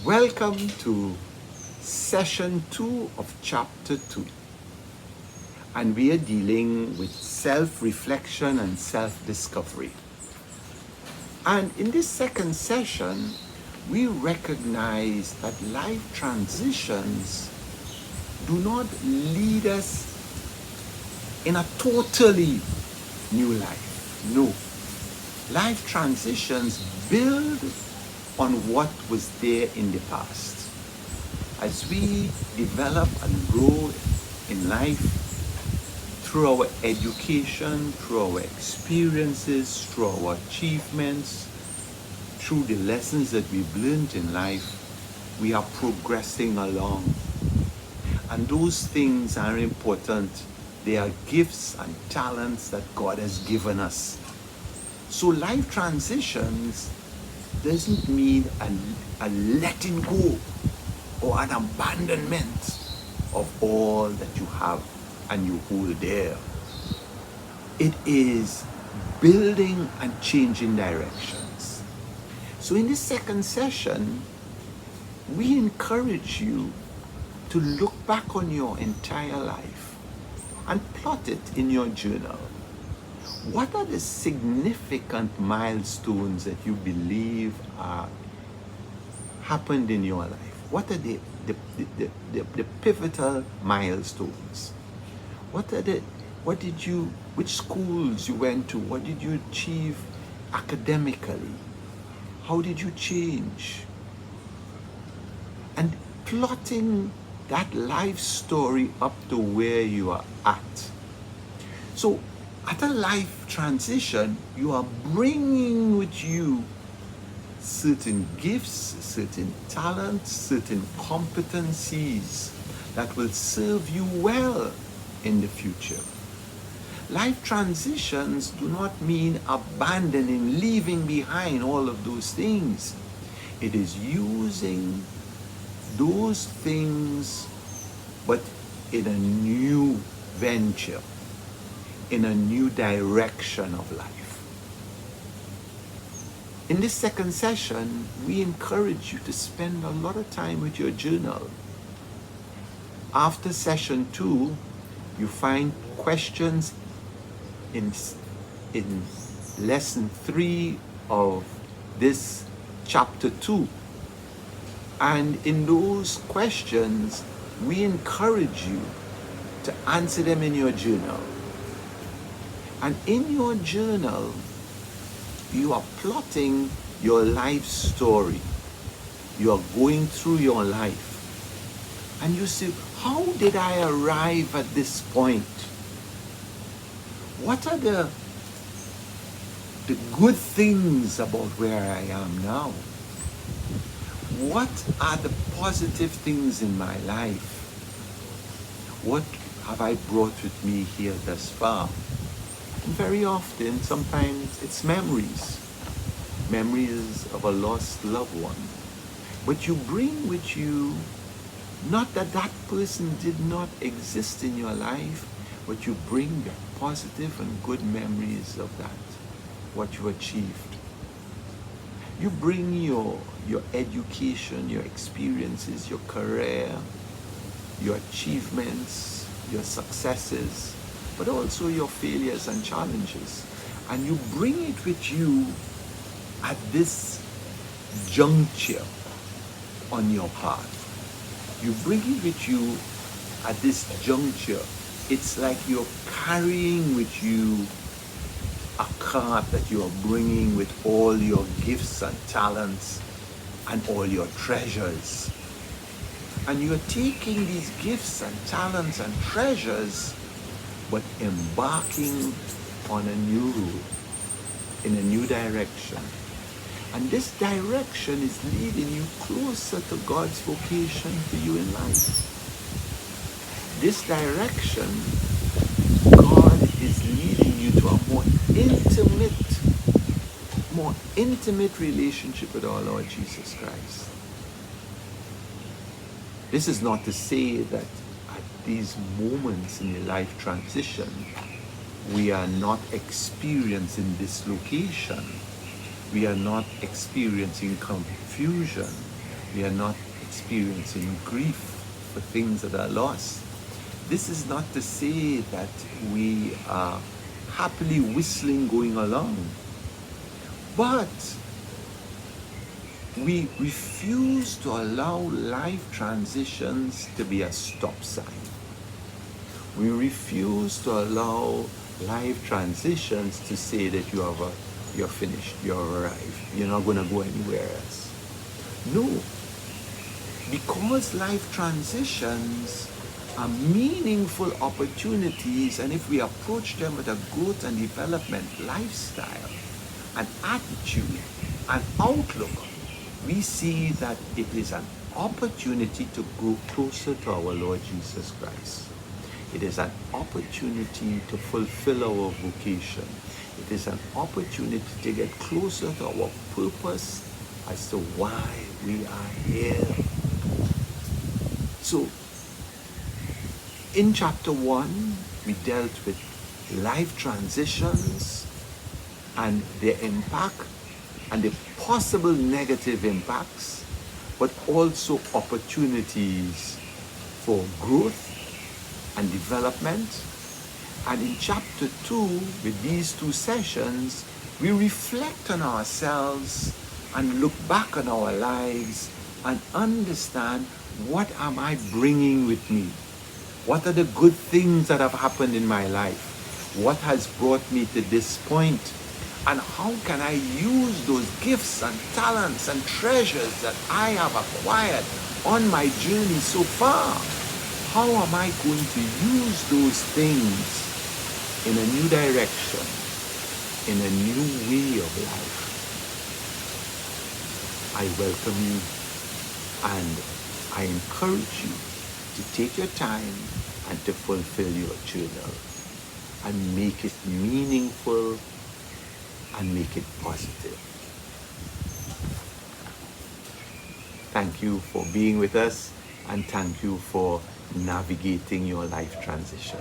Welcome to session 2 of chapter 2. And we are dealing with self-reflection and self-discovery. And in this second session, we recognize that life transitions do not lead us in a totally new life. No. Life transitions build on what was there in the past. As we develop and grow in life through our education, through our experiences, through our achievements, through the lessons that we've learned in life, we are progressing along. And those things are important. They are gifts and talents that God has given us. So life transitions doesn't mean a letting go or an abandonment of all that you have and you hold there. It is building and changing directions. So in this second session, we encourage you to look back on your entire life and plot it in your journal. What are the significant milestones that you believe happened in your life? What are the pivotal milestones? Which schools you went to? What did you achieve academically? How did you change? And plotting that life story up to where you are at. So at a life transition, you are bringing with you certain gifts, certain talents, certain competencies that will serve you well in the future. Life transitions do not mean abandoning, leaving behind all of those things. It is using those things, but in a new venture, in a new direction of life. In this second session, we encourage you to spend a lot of time with your journal. After session 2, you find questions in lesson 3 of this chapter 2. And in those questions, we encourage you to answer them in your journal. And in your journal, you are plotting your life story. You are going through your life. And you say, how did I arrive at this point? What are the good things about where I am now? What are the positive things in my life? What have I brought with me here thus far? And very often, sometimes it's memories of a lost loved one. But you bring with you, not that that person did not exist in your life, but you bring the positive and good memories of that, what you achieved. You bring your education, your experiences, your career, your achievements, your successes, but also your failures and challenges. And you bring it with you at this juncture on your path. You bring it with you at this juncture. It's like you're carrying with you a cart that you are bringing with all your gifts and talents and all your treasures. And you're taking these gifts and talents and treasures, but embarking on a new road, in a new direction. And this direction is leading you closer to God's vocation for you in life. This direction, God is leading you to a more intimate relationship with our Lord Jesus Christ. This is not to say that at these moments in the life transition, we are not experiencing dislocation. We are not experiencing confusion. We are not experiencing grief for things that are lost. This is not to say that we are happily whistling going along, but we refuse to allow life transitions to be a stop sign. We refuse to allow life transitions to say that you're finished, you're arrived, you're not going to go anywhere else. No, because life transitions are meaningful opportunities, and if we approach them with a growth and development lifestyle, an attitude, an outlook, we see that it is an opportunity to grow closer to our Lord Jesus Christ. It is an opportunity to fulfill our vocation. It is an opportunity to get closer to our purpose as to why we are here. So, in chapter 1, we dealt with life transitions and their impact and the possible negative impacts, but also opportunities for growth and development. And in chapter 2, with these 2 sessions, we reflect on ourselves and look back on our lives and understand, what am I bringing with me? What are the good things that have happened in my life? What has brought me to this point? And how can I use those gifts and talents and treasures that I have acquired on my journey so far? How am I going to use those things in a new direction, in a new way of life? I welcome you, and I encourage you to take your time and to fulfill your journal and make it meaningful and make it positive. Thank you for being with us, and thank you for navigating your life transition.